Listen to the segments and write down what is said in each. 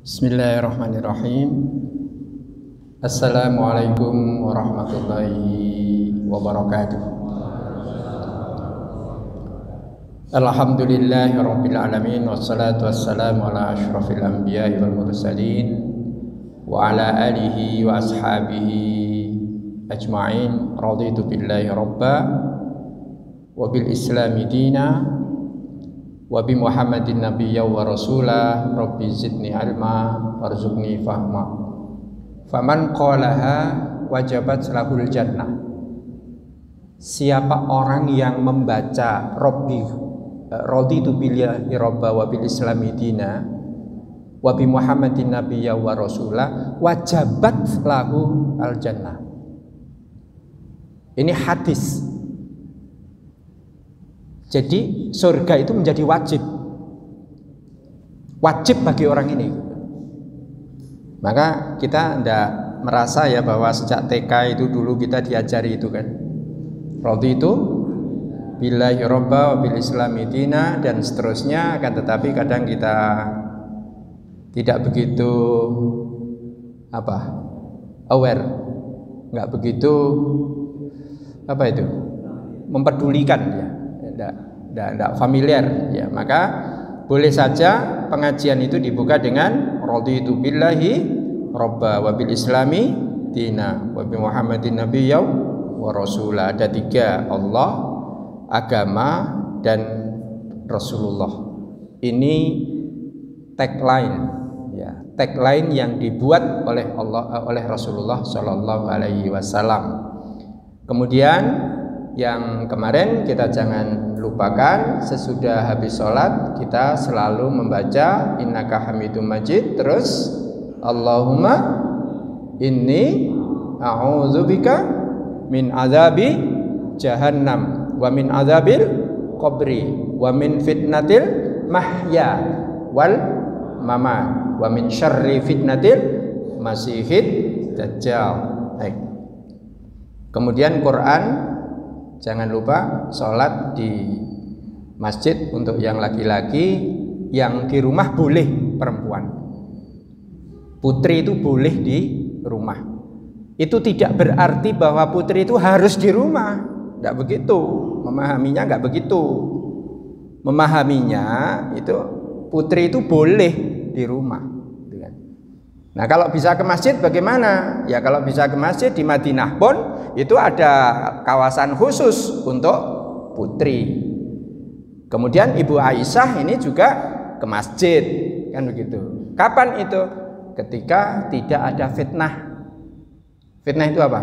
Bismillahirrahmanirrahim. Assalamualaikum warahmatullahi wabarakatuh. Alhamdulillahi rabbil alamin, wassalatu wassalamu ala asyrafil anbiya'i wal mursalin wa ala alihi wa ashabihi ajma'in. Raditu billahi rabba wa bil islami dina wa bi Muhammadin nabiyya wa rasulah. Rabbi zidni ilma warzuqni fahma. Faman qalaha wajabat lahul jannah. Siapa orang yang membaca Rabbi raditu billahi rabba wa bil islami dina wa bi Muhammadin nabiyya wa rasulah, wajabat lahu al jannah. Ini hadis. Jadi surga itu menjadi wajib bagi orang ini. Maka kita tidak merasa ya bahwa sejak TK itu dulu kita diajari itu kan, raditu billahi rabba wa bil islami dina dan seterusnya. Akan tetapi kadang kita tidak begitu aware, nggak begitu mempedulikan ya. Tidak familiar ya, maka boleh saja pengajian itu dibuka dengan raditu billahi rabba wa bil islami dina wa bi Muhammadin nabiyya wa rasulah. Ada tiga: Allah, agama, dan Rasulullah. Ini tagline ya, tagline yang dibuat oleh Allah, oleh Rasulullah Shallallahu Alaihi Wasallam. Kemudian yang kemarin kita jangan lupakan, sesudah habis sholat kita selalu membaca innaka hamidum majid, terus Allahumma inni a'udzubika min azabi jahannam wa min azabil qabri wa min fitnatil mahya wal mamat wa min syarri fitnatil masihid dajjal. Kemudian Quran, jangan lupa sholat di masjid untuk yang laki-laki, yang di rumah boleh perempuan. Putri itu boleh di rumah. Itu tidak berarti bahwa putri itu harus di rumah. Tidak begitu. Memahaminya nggak begitu. Memahaminya itu putri itu boleh di rumah. Nah, kalau bisa ke masjid bagaimana? Ya kalau bisa ke masjid di Madinah pun itu ada kawasan khusus untuk putri. Kemudian Ibu Aisyah ini juga ke masjid, kan begitu. Kapan itu? Ketika tidak ada fitnah. Fitnah itu apa?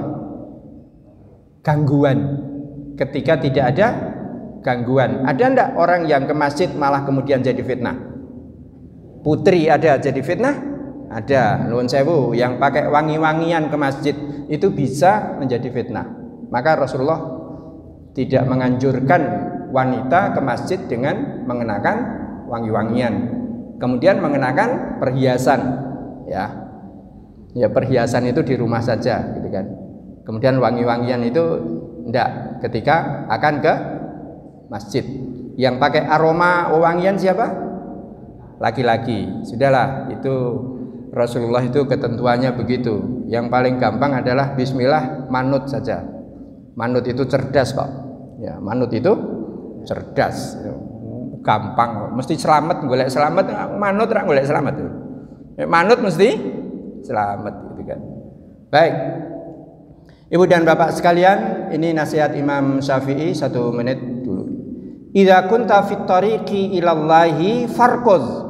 Gangguan. Ketika tidak ada gangguan. Ada enggak orang yang ke masjid malah kemudian jadi fitnah? Putri ada jadi fitnah? Ada. Nuwun sewu, yang pakai wangi-wangian ke masjid itu bisa menjadi fitnah. Maka Rasulullah tidak menganjurkan wanita ke masjid dengan mengenakan wangi-wangian. Kemudian mengenakan perhiasan, ya perhiasan itu di rumah saja, gitu kan. Kemudian wangi-wangian itu enggak ketika akan ke masjid. Yang pakai aroma wangian siapa? Laki-laki. Sudahlah, itu Rasulullah itu ketentuannya begitu. Yang paling gampang adalah bismillah, manut saja. Manut itu cerdas kok. Ya, manut itu cerdas. Gampang, mesti selamat, golek selamat, manut ra golek selamat. Manut mesti selamat gitu kan. Baik. Ibu dan Bapak sekalian, ini nasihat Imam Syafi'i, 1 menit dulu. Idza kunta fit tariqi ilallahi farquz.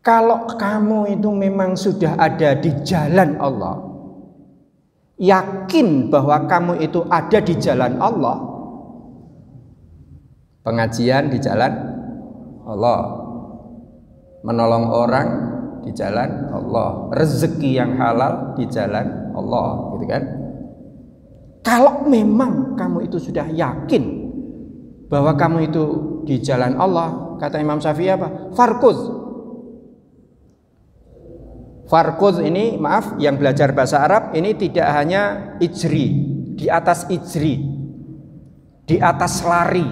Kalau kamu itu memang sudah ada di jalan Allah, yakin bahwa kamu itu ada di jalan Allah, pengajian di jalan Allah, menolong orang di jalan Allah, rezeki yang halal di jalan Allah, gitu kan? Kalau memang kamu itu sudah yakin bahwa kamu itu di jalan Allah, kata Imam Syafi'i apa? Farquz. Farquz ini, maaf, yang belajar bahasa Arab ini tidak hanya ijri, di atas ijri, di atas lari.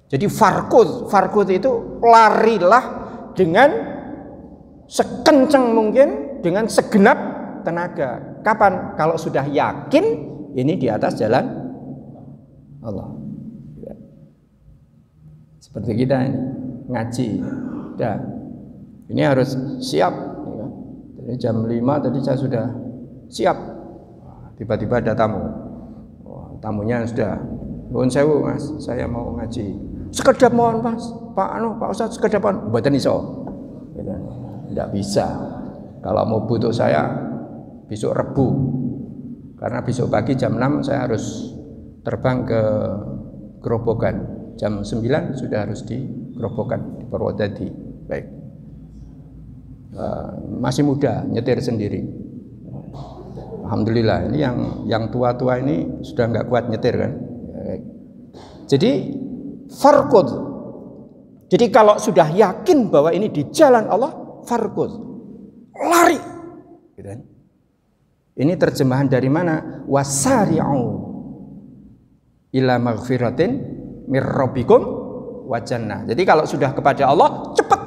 Jadi farkud itu larilah dengan sekencang mungkin, dengan segenap tenaga. Kapan? Kalau sudah yakin ini di atas jalan Allah. Seperti kita ini ngaji, ini harus siap. Jadi jam 5 tadi saya sudah siap. Tiba-tiba ada tamu. Tamunya sudah, nuwun sewu Mas, saya mau ngaji. Sekedap mohon Mas, Pak Ustadz sekedap mohon. Mboten iso. Tidak bisa. Kalau mau butuh saya besok Rebu. Karena besok pagi jam 6 saya harus terbang ke Grobogan. Jam 9 sudah harus di Grobogan, di Purwodadi. Baik. Masih muda, nyetir sendiri. Alhamdulillah. Ini yang tua-tua ini sudah nggak kuat nyetir kan. Jadi farkud. Jadi kalau sudah yakin bahwa ini di jalan Allah, farkud, lari. Ini terjemahan dari mana? Wasari'u ila maghfiratin mir rabbikum wa jannah. Jadi kalau sudah kepada Allah, cepat.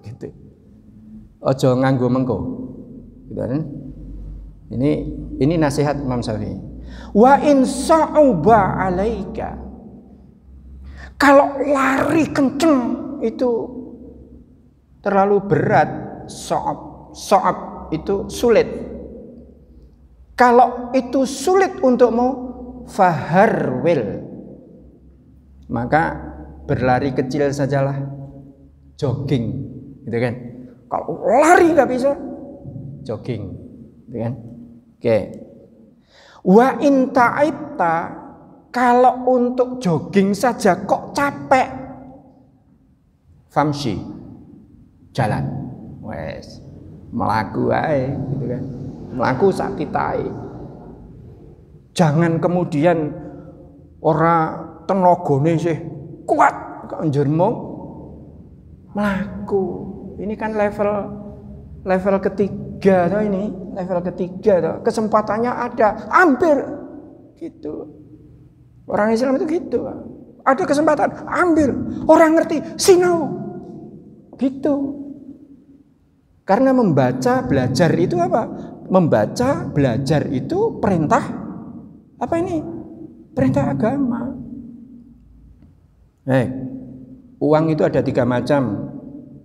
Gitu. Ojo nganggo mengko. Gitu kan? Ini nasihat Imam Syafi'i. Wa in sa'uba 'alaika. Kalau lari kenceng itu terlalu berat, so'ab itu sulit. Kalau itu sulit untukmu, faharwil, maka berlari kecil sajalah, jogging, gitu kan? Kalau lari nggak bisa, jogging, gitu kan? Oke. Wa in ta'ibta, kalau untuk jogging saja kok capek, famshi, jalan, wes, melaku ae, gitu kan? Melaku sakit ae. Jangan kemudian ora tenagane sih kuat kok njurmu melaku. Ini kan level ketiga toh ini, level ketiga toh. Kesempatannya ada, ambil gitu. Orang Islam itu gitu. Ada kesempatan, ambil. Orang ngerti, sinau. Gitu. Karena membaca, belajar itu apa? Membaca, belajar itu perintah apa ini? Perintah agama. Uang itu ada 3 macam.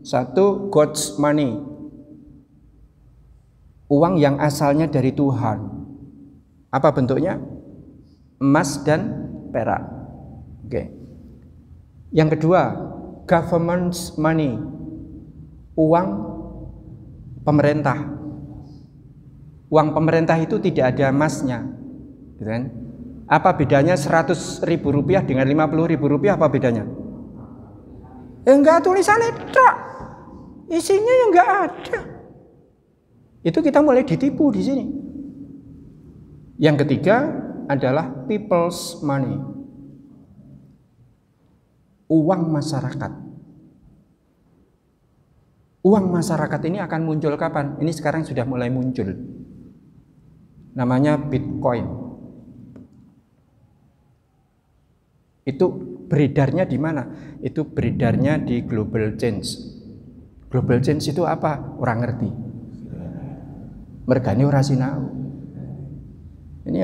Satu, God's money. Uang yang asalnya dari Tuhan. Apa bentuknya? Emas dan perak. Oke. Yang kedua, government's money. Uang pemerintah. Uang pemerintah itu tidak ada emasnya. Gitu kan? Apa bedanya 100.000 rupiah dengan 50.000 rupiah? Apa bedanya? Enggak, tulisannya tak. Isinya yang enggak ada. Itu kita mulai ditipu di sini. Yang ketiga adalah people's money. Uang masyarakat. Uang masyarakat ini akan muncul kapan? Ini sekarang sudah mulai muncul. Namanya Bitcoin. Itu beredarnya di mana? Itu beredarnya di Global Change. Global Change itu apa? Orang ngerti. Mergane ora sinau. Ini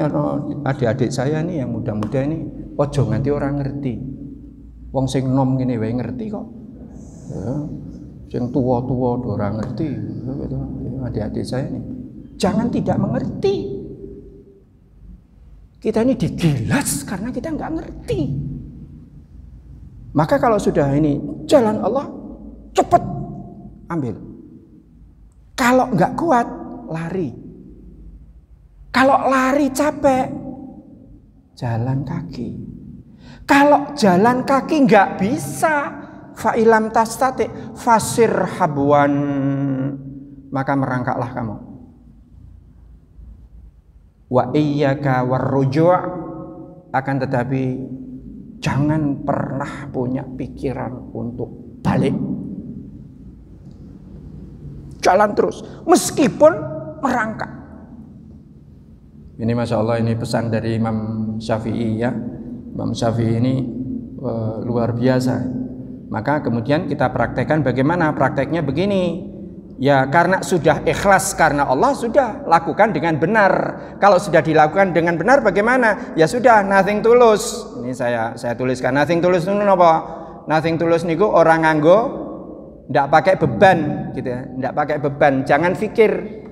adik-adik saya nih yang muda-muda ini, ojo nganti orang ngerti. Wong sing nom ngene wae ngerti kok. Ya, sing tua-tua ora ngerti. Adik-adik saya nih, jangan tidak mengerti. Kita ini digilas karena kita nggak ngerti. Maka kalau sudah ini jalan Allah, cepat ambil. Kalau nggak kuat, lari. Kalau lari capek, jalan kaki. Kalau jalan kaki nggak bisa, fa'ilam tastati fasir habwan, maka merangkaklah kamu. Wa iyyaka warruju', akan tetapi jangan pernah punya pikiran untuk balik. Jalan terus, meskipun merangkak. Ini Masya Allah, ini pesan dari Imam Syafi'i ya. Imam Syafi'i ini luar biasa. Maka kemudian kita praktekkan. Bagaimana prakteknya? Begini, ya karena sudah ikhlas karena Allah, sudah lakukan dengan benar. Kalau sudah dilakukan dengan benar, bagaimana? Ya sudah, nothing tulus. Ini saya tuliskan, nothing tulus itu apa? Nothing tulus niku orang nganggo ndak pakai beban gitu ya, ndak pakai beban. Jangan pikir.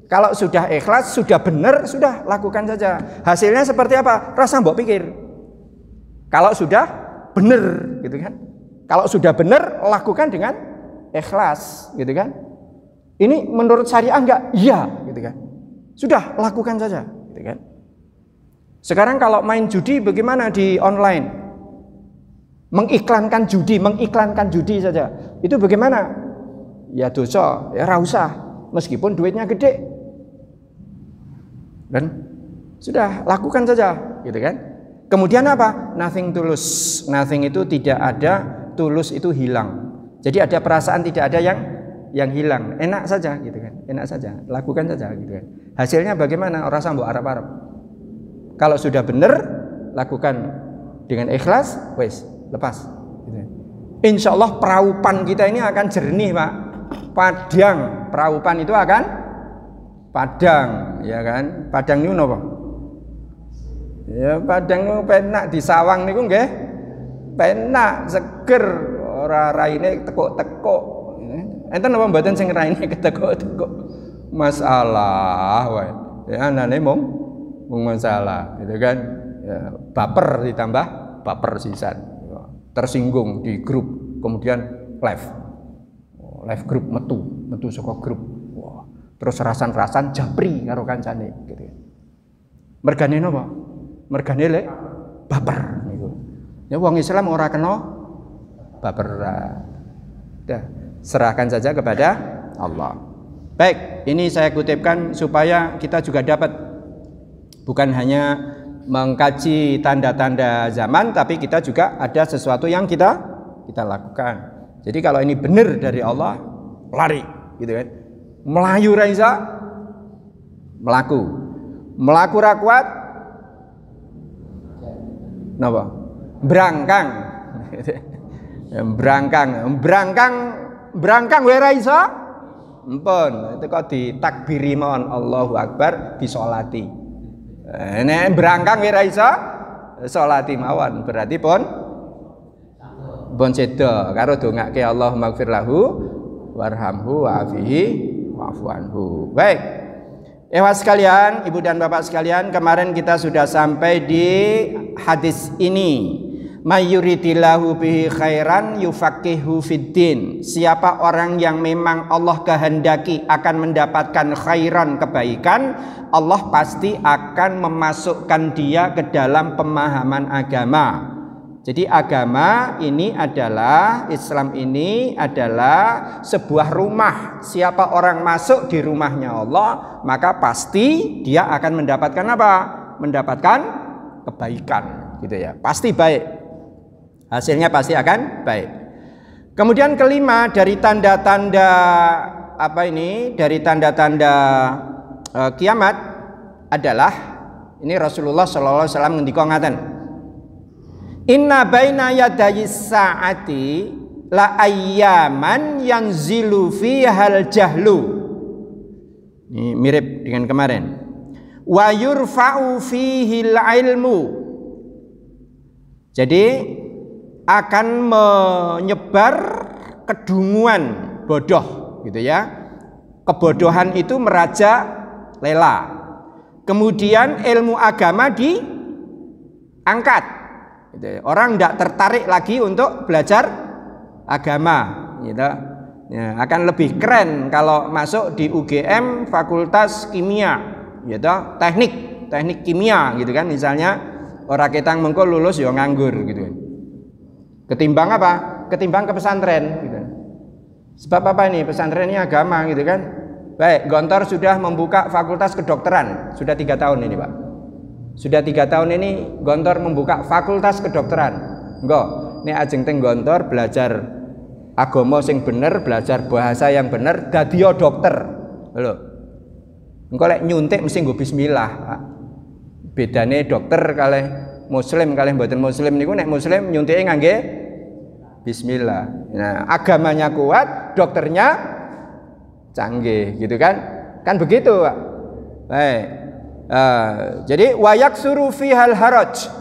Kalau sudah ikhlas, sudah benar, sudah lakukan saja. Hasilnya seperti apa? Rasa mbok pikir. Kalau sudah benar gitu kan. Kalau sudah benar, lakukan dengan ikhlas gitu kan. Ini menurut syariah enggak? Iya gitu kan. Sudah lakukan saja gitu kan. Sekarang kalau main judi bagaimana di online? Mengiklankan judi saja. Itu bagaimana? Ya dosa, ya ra usah. Meskipun duitnya gede. Dan sudah lakukan saja gitu kan. Kemudian apa? Nothing tulus. Nothing itu tidak ada, tulus itu hilang. Jadi ada perasaan, tidak ada yang hilang. Enak saja gitu kan. Enak saja, lakukan saja gitu kan. Hasilnya bagaimana? Orang sambung Arab-Arab. Kalau sudah benar, lakukan dengan ikhlas, wes lepas gitu. Insya Allah peraupan kita ini akan jernih, Pak. Padang, peraupan itu akan padang, ya kan? Padang niku napa? Ya padang niku penak di sawang niku nggih. Penak, seger, ora raine tekuk-tekuk. Enten napa mboten sing raine ketekuk-tekuk? Masalah wae. Ya anane mung masalah, gitu kan? Ya, baper ditambah baper sisan. Tersinggung di grup, kemudian live grup metu saka grup. Wah, terus rasan-rasan japri karo kancane gitu. Mergane napa? Mergane lek baper niku. Ya wong Islam ora kena baper. Dah, serahkan saja kepada Allah. Baik, ini saya kutipkan supaya kita juga dapat bukan hanya mengkaji tanda-tanda zaman, tapi kita juga ada sesuatu yang kita lakukan. Jadi kalau ini benar dari Allah, lari gitu kan. Melayu raisa, melaku ra kuat, napa? Brangkang. Brangkang wae raisa. Empun, itu kok ditakbiri mawon Allahu Akbar disolati. Nek brangkang wae raisa salati mawon, berarti pun sedo karo dongake Allahumma ighfir lahu warhamhu wa'afihi wa'fu anhu. Baik. Ikhwas sekalian, ibu dan bapak sekalian, kemarin kita sudah sampai di hadis ini. Mayyuridillahu bihi khairan yufaqihu fiddin. Siapa orang yang memang Allah kehendaki akan mendapatkan khairan, kebaikan, Allah pasti akan memasukkan dia ke dalam pemahaman agama. Jadi agama ini adalah, Islam ini adalah sebuah rumah. Siapa orang masuk di rumahnya Allah, maka pasti dia akan mendapatkan apa? Mendapatkan kebaikan gitu ya. Pasti baik. Hasilnya pasti akan baik. Kemudian kelima dari tanda-tanda apa ini? Dari tanda-tanda kiamat adalah ini Rasulullah sallallahu alaihi wasallam ngendika ngaten. Inna baina yadayis saati la ayyaman yanzilu fihal jahlu. Ini mirip dengan kemarin. Wa yurfa'u fihil ilmu. Jadi akan menyebar kedunguan bodoh gitu ya. Kebodohan itu merajalela. Kemudian ilmu agama diangkat gitu ya. Orang tidak tertarik lagi untuk belajar agama gitu ya. Akan lebih keren kalau masuk di UGM Fakultas Kimia gitu, teknik kimia gitu kan. Misalnya orang ketang mengko lulus ya nganggur gitu kan. Ketimbang apa? Ketimbang ke pesantren gitu. Sebab apa ini? Pesantren ini agama gitu kan. Baik, Gontor sudah membuka fakultas kedokteran. Sudah 3 tahun ini Pak. Sudah 3 tahun ini Gontor membuka fakultas kedokteran. Enggak, ini ajeng teng Gontor belajar agama sing bener, belajar bahasa yang bener, dadiyo dokter. Lho. Engko lek nyuntik mesti nggo bismillah, Pak. Bedane dokter kalih muslim kalian mboten muslim niku nek muslim nyuntike ngangge bismillah. Nah, agamanya kuat, dokternya canggih, gitu kan? Kan begitu, Pak. Baik. Jadi wayak suru fihal haraj.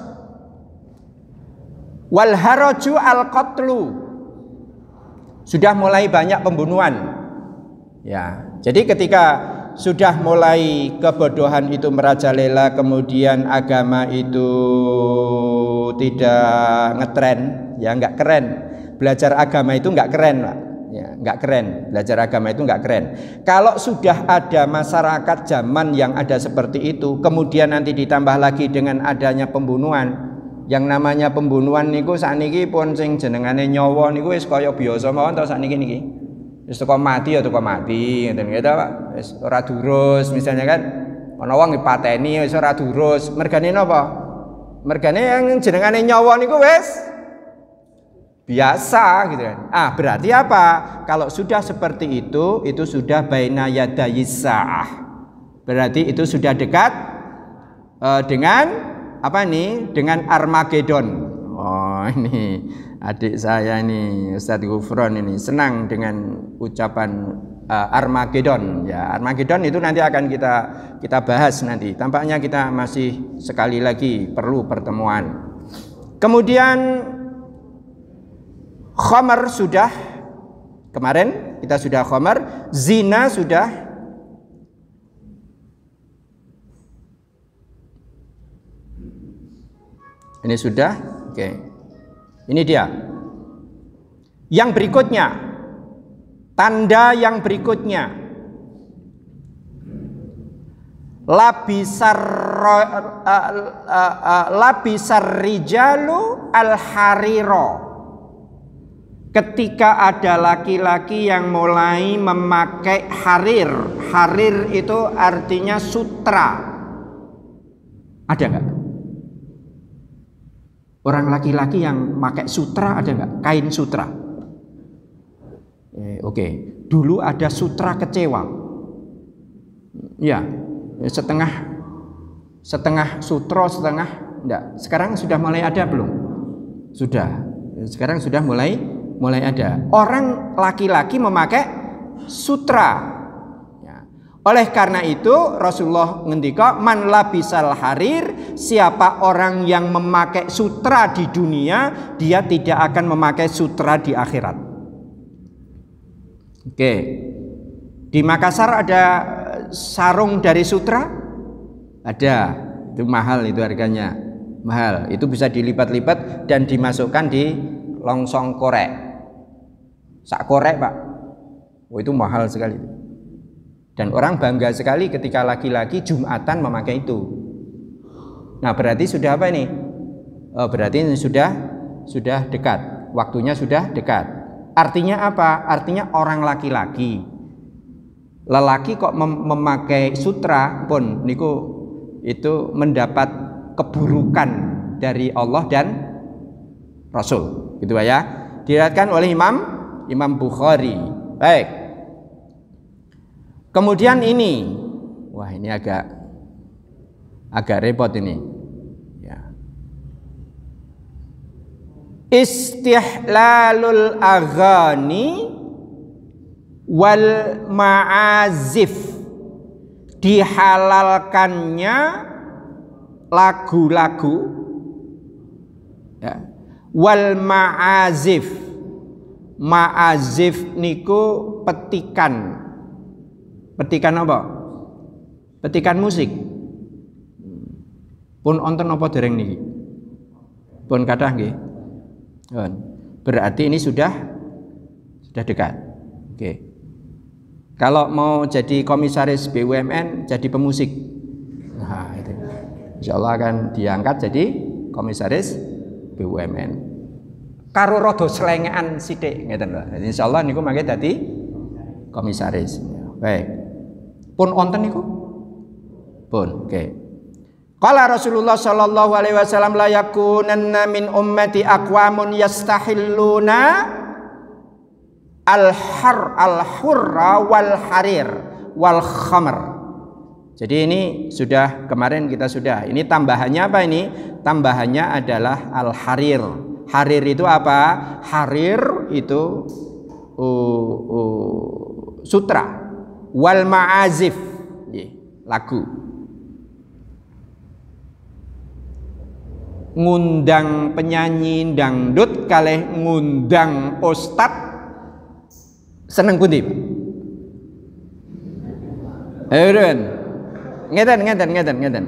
Wal haraju al qatlu. Sudah mulai banyak pembunuhan. Ya. Jadi ketika sudah mulai kebodohan itu merajalela, kemudian agama itu tidak ngetren, ya nggak keren. Belajar agama itu nggak keren, Pak. Ya, nggak keren. Belajar agama itu nggak keren. Kalau sudah ada masyarakat zaman yang ada seperti itu, kemudian nanti ditambah lagi dengan adanya pembunuhan. Yang namanya pembunuhan niku sakniki pun sing jenengane nyawa niku wis kaya biasa mawon ta sakniki niki. Wis teko mati ya teko mati, ngoten nggih ta, Pak. Wis ora durus misalnya kan. Ana wong dipateni wis ora durus. Mergane napa? Mergane yang jenengane nyawa niku wis biasa gitu kan. Berarti apa? Kalau sudah seperti itu sudah baina yadayis sa'ah. Berarti itu sudah dekat dengan apa nih? Dengan Armageddon. Oh, ini adik saya ini Ustadz Gufron ini senang dengan ucapan Armageddon. Ya, Armageddon itu nanti akan kita bahas nanti. Tampaknya kita masih sekali lagi perlu pertemuan. Kemudian khamar sudah kemarin kita sudah khamar, zina sudah. Ini sudah, oke. Ini dia. Yang berikutnya, tanda yang berikutnya, labisar rijalu al-hariro. Ketika ada laki-laki yang mulai memakai harir. Harir itu artinya sutra. Ada nggak? Orang laki-laki yang pakai sutra ada nggak? Kain sutra. Oke. Dulu ada sutra kecewa. Ya, setengah sutra, setengah enggak. Sekarang sudah mulai ada belum? Sudah. Sekarang sudah mulai ada. Orang laki-laki memakai sutra. Oleh karena itu Rasulullah ngendika man labisal harir, siapa orang yang memakai sutra di dunia, dia tidak akan memakai sutra di akhirat. Oke. Di Makassar ada sarung dari sutra? Ada. Itu mahal, itu harganya. Mahal. Itu bisa dilipat-lipat dan dimasukkan di longsong korek. Sak korek, Pak. Oh, itu mahal sekali. Dan orang bangga sekali ketika laki-laki Jumatan memakai itu. Nah, berarti sudah apa ini? Berarti ini sudah dekat. Waktunya sudah dekat. Artinya apa? Artinya orang laki-laki. Lelaki kok memakai sutra pun niku itu mendapat keburukan dari Allah dan Rasul. Gitu ya. Diriwayatkan oleh Imam Bukhari. Baik. Kemudian ini, wah ini agak repot ini. Ya. Istihlalul aghani wal ma'azif, dihalalkannya lagu-lagu, ya. Wal ma'azif, ma'azif niku petikan. Petikan apa? Petikan musik. Pun onten apa dereng niki? Pun kathah nggih. Berarti ini sudah dekat. Oke. Kalau mau jadi komisaris BUMN, jadi pemusik. Nah, itu. Insyaallah akan diangkat jadi komisaris BUMN. Karo rada slengekan sithik ngeten lho. Insyaallah niku mangke dadi komisaris. Baik. Pun onten niku? Pun, oke. Qala Rasulullah sallallahu alaihi wasallam la yakunanna min ummati aqwamun yastahilluna al-hurra wal harir wal khamr. Jadi ini sudah kemarin kita sudah. Ini tambahannya apa ini? Tambahannya adalah al-harir. Harir itu apa? Harir itu sutra. Wal ma'azif, lagu. Ngundang penyanyi dangdut kalih ngundang ustad seneng pundi? Ngeten.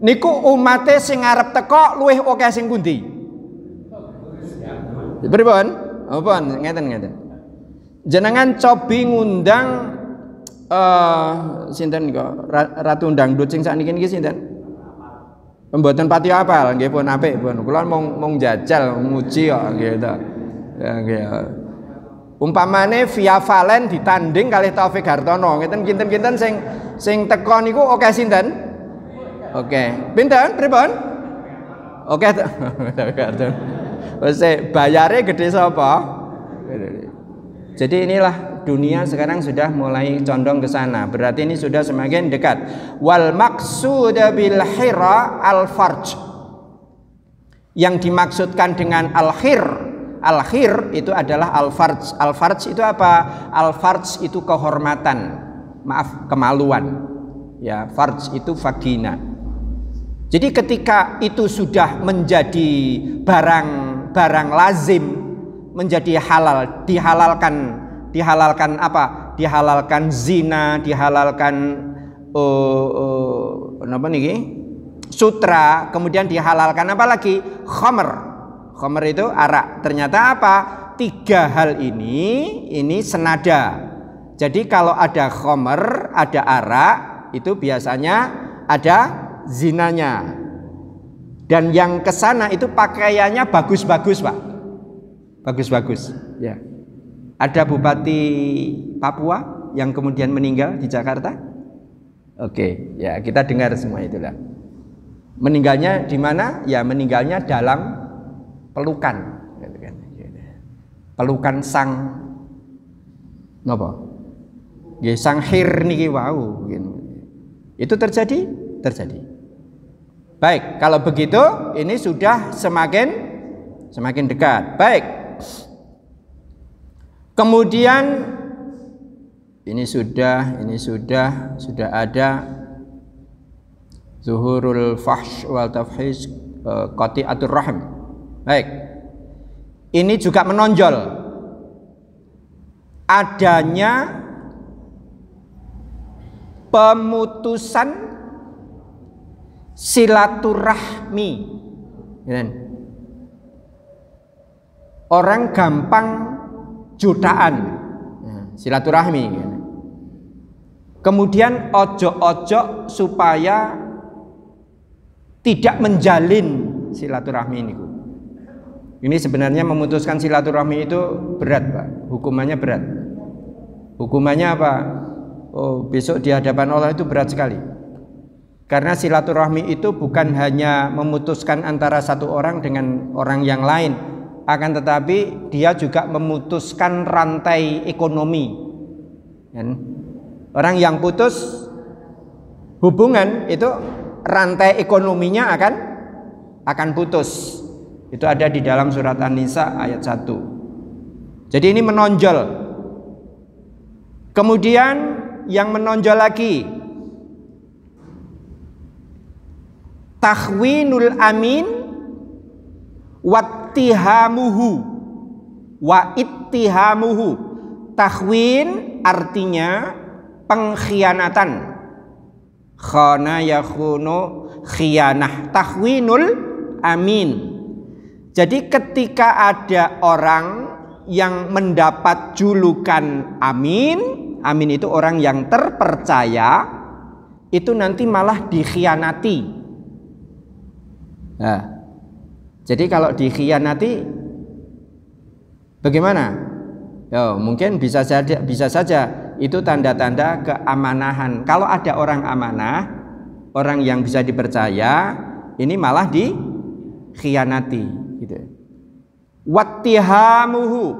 Niku umate sing arep teko luwih akeh sing pundi? Pripun? Apa ngeten. Jenengan cobi ngundang sinten kok ratu dangdut sing sakniki niki sinten? Mboten pati apal, nggih pun apik pun. Kula mung jajal nguji kok nggih to. Ya nggih. Umpamane Via Valen ditanding kalih Taufik Hartono, ngeten kinten-kinten sing teko niku akeh sinten? Oke. Pinten? Pripun? Oke. Taufik Hartono. Wis bayare gede sapa? Jadi inilah dunia sekarang sudah mulai condong ke sana. Berarti ini sudah semakin dekat. Wal maqsud bil hira al farj. Yang dimaksudkan dengan al-hir. Al-hir itu adalah al-farj. Al-farj itu apa? Al-farj itu kehormatan. Maaf, kemaluan. Ya, farj itu vagina. Jadi ketika itu sudah menjadi barang lazim, menjadi halal, dihalalkan apa? Dihalalkan zina, dihalalkan apa niki? Sutra, kemudian dihalalkan apa lagi? Khamr. Khamr itu arak. Ternyata apa? 3 hal ini senada. Jadi kalau ada khamr, ada arak, itu biasanya ada zinanya. Dan yang kesana itu pakaiannya bagus-bagus, Pak. Bagus-bagus. Ya. Ada Bupati Papua yang kemudian meninggal di Jakarta. Oke, ya kita dengar semua itulah. Meninggalnya di mana? Ya meninggalnya dalam pelukan, pelukan sang napa? Nggih sang hir niki wau. Itu terjadi. Baik, kalau begitu ini sudah semakin dekat. Baik. Kemudian ini sudah ada zuhurul fahsh wal tafhish qati'atur rahim. Baik. Ini juga menonjol adanya pemutusan silaturahmi. Orang gampang jutaan, silaturahmi. Kemudian ojo-ojo supaya tidak menjalin silaturahmi ini. Ini sebenarnya memutuskan silaturahmi itu berat, Pak. Hukumannya berat. Hukumannya apa? Oh, besok di hadapan Allah itu berat sekali. Karena silaturahmi itu bukan hanya memutuskan antara satu orang dengan orang yang lain, akan tetapi dia juga memutuskan rantai ekonomi. Orang yang putus hubungan itu rantai ekonominya akan putus. Itu ada di dalam surat An-Nisa ayat 1. Jadi ini menonjol. Kemudian yang menonjol lagi, takhwinul amin wattihamuhu wa ittihamuhu. Takhwin artinya pengkhianatan. Khana yakhunu khianah. Takhwinul amin. Jadi ketika ada orang yang mendapat julukan amin, amin itu orang yang terpercaya, itu nanti malah dikhianati. Nah, jadi kalau dikhianati bagaimana? Ya, mungkin bisa saja itu tanda-tanda keamanahan. Kalau ada orang amanah, orang yang bisa dipercaya, ini malah dikhianati. Gitu. Wattihamuhu,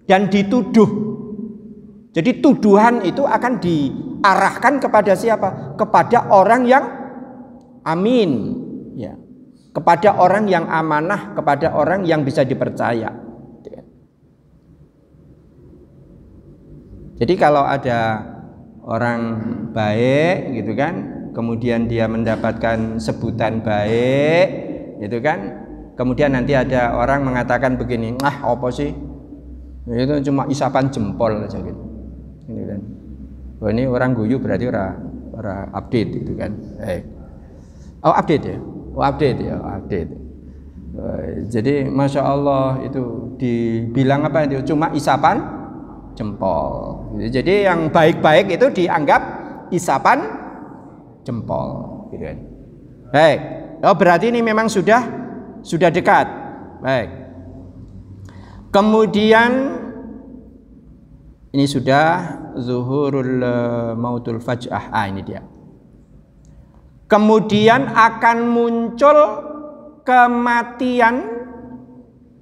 dan dituduh. Jadi tuduhan itu akan diarahkan kepada siapa? Kepada orang yang amin, ya. Kepada orang yang amanah, kepada orang yang bisa dipercaya. Jadi kalau ada orang baik gitu kan, kemudian dia mendapatkan sebutan baik gitu kan, kemudian nanti ada orang mengatakan begini, apa sih? Itu cuma isapan jempol aja gitu. Ini kan. Oh, ini orang guyu berarti orang update gitu kan. Oh, update ya. Oh, update ya, update. Jadi Masya Allah itu dibilang apa itu? Cuma isapan jempol. Jadi yang baik-baik itu dianggap isapan jempol, gitu kan. Baik. Oh, berarti ini memang sudah dekat. Baik. Kemudian ini sudah zuhurul mautul faj'ah. Ini dia. Kemudian akan muncul kematian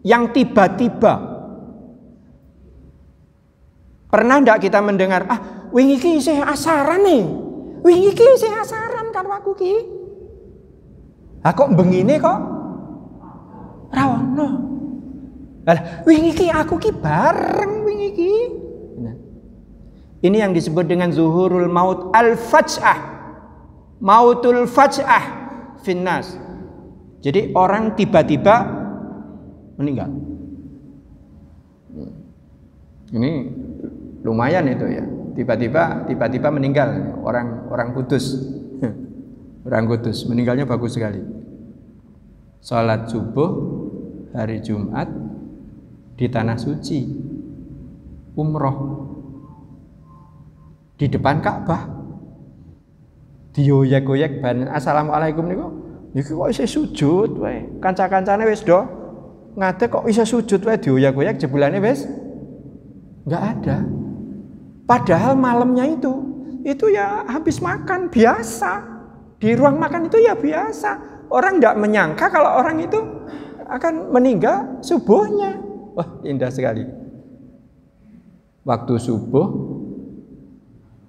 yang tiba-tiba. Pernah enggak kita mendengar, wingi iki isih asaran nih. Wingi iki isih asaran karo aku ki. Kok bengine kok ra ono. Lah wingi iki aku ki bareng wingi iki. Ini yang disebut dengan zuhurul maut al-faj'ah. Mautul faj'ah finnas. Jadi orang tiba-tiba meninggal. Ini lumayan itu ya. Tiba-tiba meninggal orang Kudus. Orang Kudus meninggalnya bagus sekali. Salat subuh hari Jumat di tanah suci. Umroh di depan Ka'bah. Dioyak-oyak ban assalamualaikum niku kok isih sujud wae. Kanca-kancane wis do ngadeg kok isih sujud wae dioyak-oyak jebulane wis enggak ada. Padahal malamnya itu ya habis makan biasa. Di ruang makan itu ya biasa. Orang enggak menyangka kalau orang itu akan meninggal subuhnya. Wah, indah sekali. Waktu subuh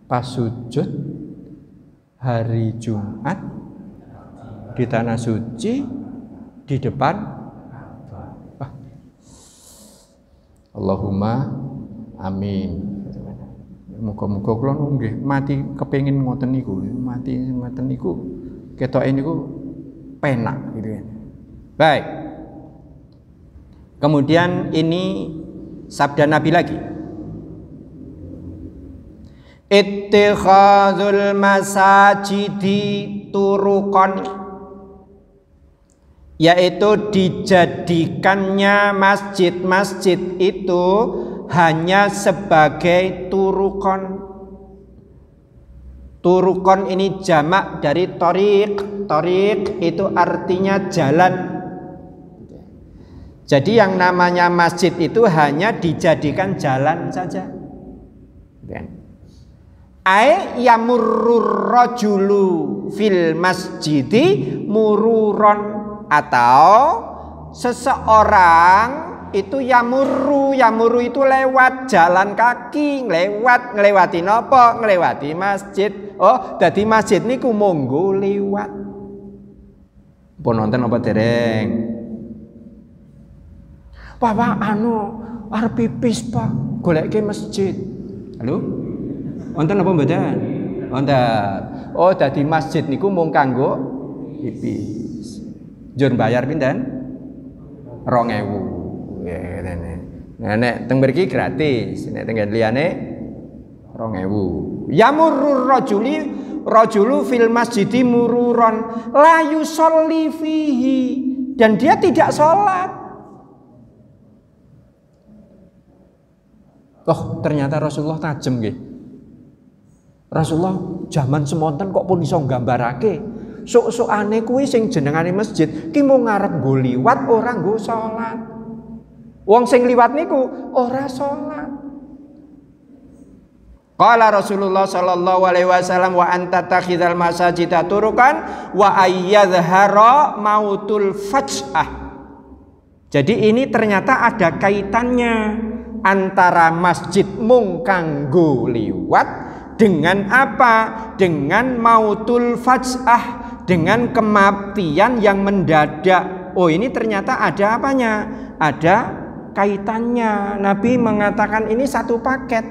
pas sujud hari Jumat di tanah suci di depan Allahumma amin. Muga-muga kula nggih mati kepengin ngoten niku, mati ngoten niku ketoke niku penak gitu kan. Baik. Kemudian ini sabda Nabi lagi. Ittikhadzul masajidi turuqan, yaitu dijadikannya masjid-masjid itu hanya sebagai turuqan. Turuqan ini jamak dari thoriq. Thoriq itu artinya jalan. Jadi yang namanya masjid itu hanya dijadikan jalan saja. Ai yamurrur rajulu fil masjidi mururon, atau seseorang itu yamurru itu lewat jalan kaki, ngelewati napa? Ngelewati masjid. Oh, dadi masjid niku monggo liwat. Pun nonton apa dereng? Pak arep pipis, Pak. Goleke masjid. Halo? Wonten apa mboten? Wonten. Oh, dadi masjid niku mung kanggo pipis. Njur bayar pinten? 2.000. Ya, nek teng mriki gratis, nek teng liyane 2.000. Yamurrur rajulu fil masjidi mururon la yusolli fihi, dan dia tidak sholat. Oh, ternyata Rasulullah tajem nggih. Rasulullah zaman semonten kok pun iso nggambarake sok-sokane kuwi sing jenengane masjid ki mung ngarep nggo liwat ora nggo salat. Wong sing liwat niku ora salat. Qala Rasulullah sallallahu alaihi wasallam wa anta takhidhal masajida turukan wa ayyadhara mautul faj'ah. Jadi ini ternyata ada kaitannya antara masjid mung kanggo liwat Dengan apa? Dengan mautul faj'ah, dengan kematian yang mendadak. Oh, ini ternyata ada apanya? Ada kaitannya. Nabi mengatakan ini satu paket.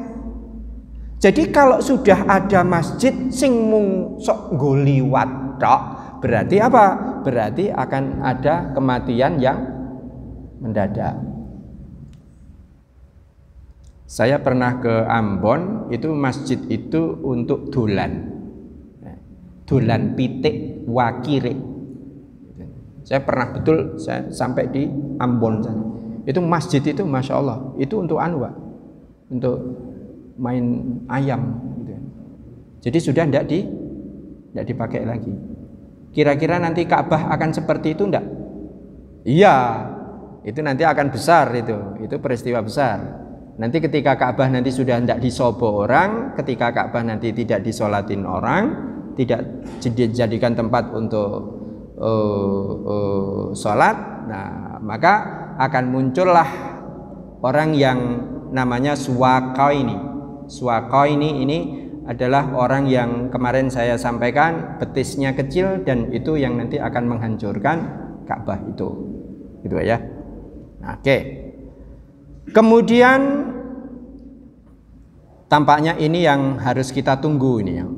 Jadi kalau sudah ada masjid sing mung sok goliwat tok, berarti apa? Berarti akan ada kematian yang mendadak. Saya pernah ke Ambon, itu masjid itu untuk dolan pitik wakire. Saya pernah betul, saya sampai di Ambon sana. Itu masjid itu masya Allah, itu untuk anu Pak, untuk main ayam. Gitu. Jadi sudah tidak dipakai lagi. Kira-kira nanti Ka'bah akan seperti itu enggak? Iya, itu nanti akan besar itu peristiwa besar. Nanti ketika Ka'bah nanti sudah tidak disobo orang, ketika Ka'bah nanti tidak disolatin orang, tidak dijadikan tempat untuk sholat, nah maka akan muncullah orang yang namanya Suwaqaini. Suwaqaini ini adalah orang yang kemarin saya sampaikan betisnya kecil dan itu yang nanti akan menghancurkan Ka'bah itu, gitu ya. Oke. Kemudian tampaknya ini yang harus kita tunggu ini ya.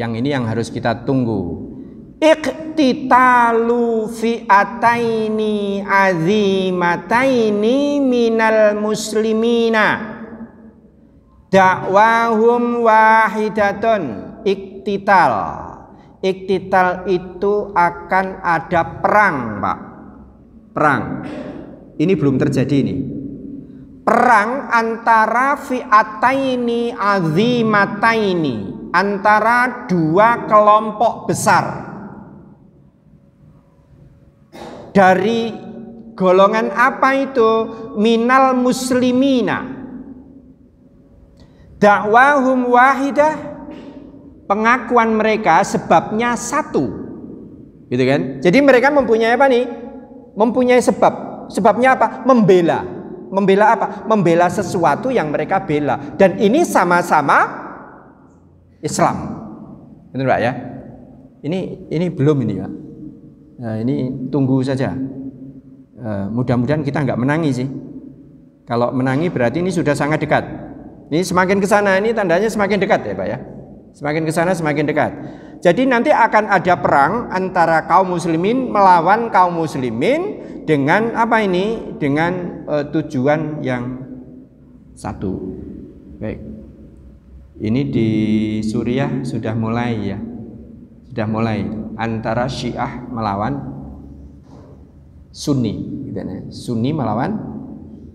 Yang ini yang harus kita tunggu. Iqtitalu fi'ataini azimataini minal muslimina dakwahum wahidatun. Iktital itu akan ada perang Pak. Perang ini belum terjadi ini. Perang antara fi'ataini azimataini, antara dua kelompok besar dari golongan apa itu? Minal muslimina. Dakwahum wahidah, pengakuan mereka sebabnya satu, gitu kan? Jadi mereka mempunyai apa nih? Mempunyai sebab. Sebabnya apa? Membela. Membela apa? Membela sesuatu yang mereka bela. Dan ini sama-sama Islam. Benar Pak ya? Ini belum ini Pak. Nah, ini tunggu saja. Mudah-mudahan kita nggak menangi sih. Kalau menangi berarti ini sudah sangat dekat. Ini semakin ke sana ini tandanya semakin dekat ya Pak ya. Semakin ke sana semakin dekat. Jadi nanti akan ada perang antara kaum muslimin melawan kaum muslimin dengan apa ini? Dengan tujuan yang satu. Baik. Ini di Suriah sudah mulai ya. Sudah mulai antara Syiah melawan Sunni gitu kan. Sunni melawan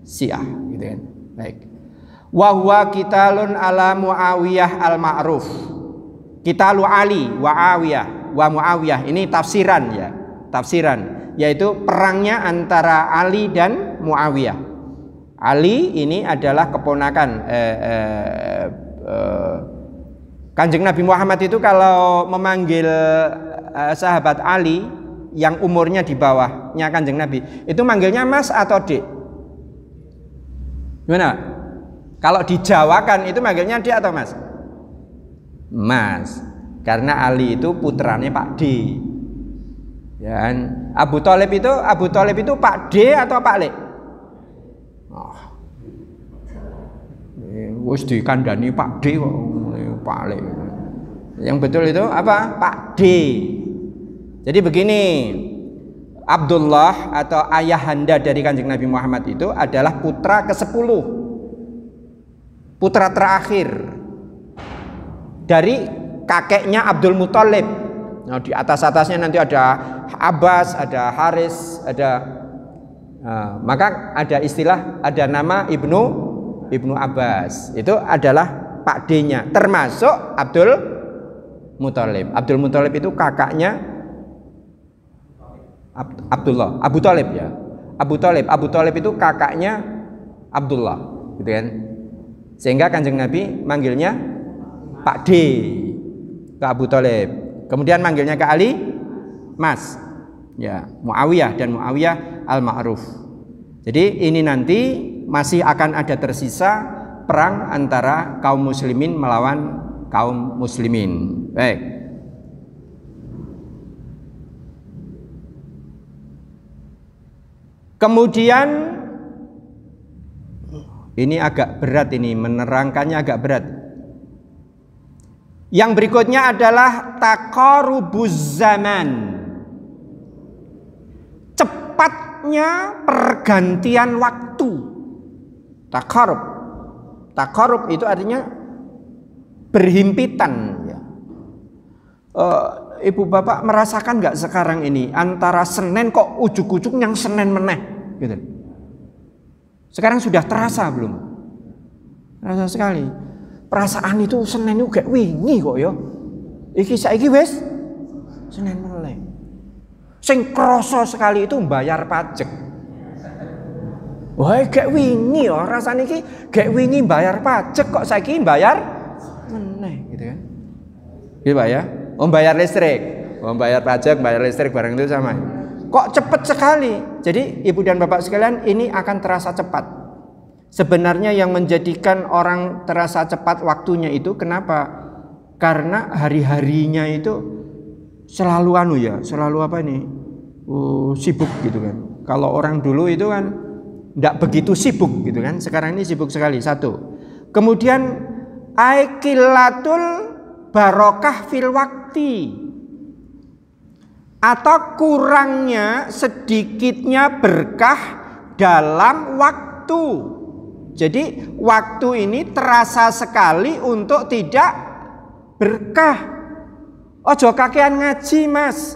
Syiah gitu kan. Baik. Wa huwa qitalun ala Muawiyah al-ma'ruf. Qitalu Ali wa Awiyah wa Muawiyah. Ini tafsiran ya. Tafsiran yaitu perangnya antara Ali dan Muawiyah. Ali ini adalah keponakan Kanjeng Nabi Muhammad itu kalau memanggil sahabat Ali yang umurnya di bawahnya Kanjeng Nabi, itu manggilnya Mas atau Dek? Gimana? Kalau dijawakan itu manggilnya Dek atau Mas? Mas. Karena Ali itu putranya Pak D. Ya kan? Abu Thalib itu Pak D atau Pak Le? Oh. Wis dikandani Pak D kok Pak Le. Yang betul itu apa? Pak D. Jadi begini, Abdullah atau ayahanda dari Kanjeng Nabi Muhammad itu adalah putra ke-10, putra terakhir dari kakeknya Abdul Muthalib. Nah, di atasnya nanti ada Abbas, ada Haris, maka ada istilah, ada nama Ibnu Abbas. Itu adalah Pak D-nya, termasuk Abdul Muthalib. Abdul Muthalib itu kakaknya Abdullah, Abu Thalib ya. Abu Thalib itu kakaknya Abdullah, gitu kan. Sehingga Kanjeng Nabi manggilnya Pak D ke Abu Thalib. Kemudian manggilnya ke Ali Mas. Ya, Muawiyah dan Muawiyah al-Ma'ruf. Jadi ini nanti masih akan ada tersisa perang antara kaum muslimin melawan kaum muslimin. Baik. Kemudian ini agak berat, ini menerangkannya agak berat. Yang berikutnya adalah taqarubuz zaman. Cepatnya pergantian waktu. Taqarub. Taqarub itu artinya berhimpitan ya. Ibu bapak merasakan nggak sekarang ini antara Senin kok ujuk-ujuk yang Senin meneh gitu. Sekarang sudah terasa belum? Terasa sekali. Perasaan itu Senin itu kayak wingi kok ya. Iki saiki wis Senin meneh. Sing kroso sekali itu bayar pajak. Wah, kayak wingi ya rasane iki kayak wingi bayar pajak kok saiki bayar meneh gitu kan. Gitu Pak ya. Bayar listrik, bayar pajak, bayar listrik barang itu sama. Kok cepat sekali. Jadi ibu dan bapak sekalian, ini akan terasa cepat. Sebenarnya yang menjadikan orang terasa cepat waktunya itu kenapa? Karena hari-harinya itu selalu selalu apa nih? Sibuk gitu kan. Kalau orang dulu itu kan tidak begitu sibuk gitu kan. Sekarang ini sibuk sekali. Satu. Kemudian aikilatul barokah fil wakti, atau kurangnya sedikitnya berkah dalam waktu. Jadi waktu ini terasa sekali untuk tidak berkah. Ojo kakean ngaji mas.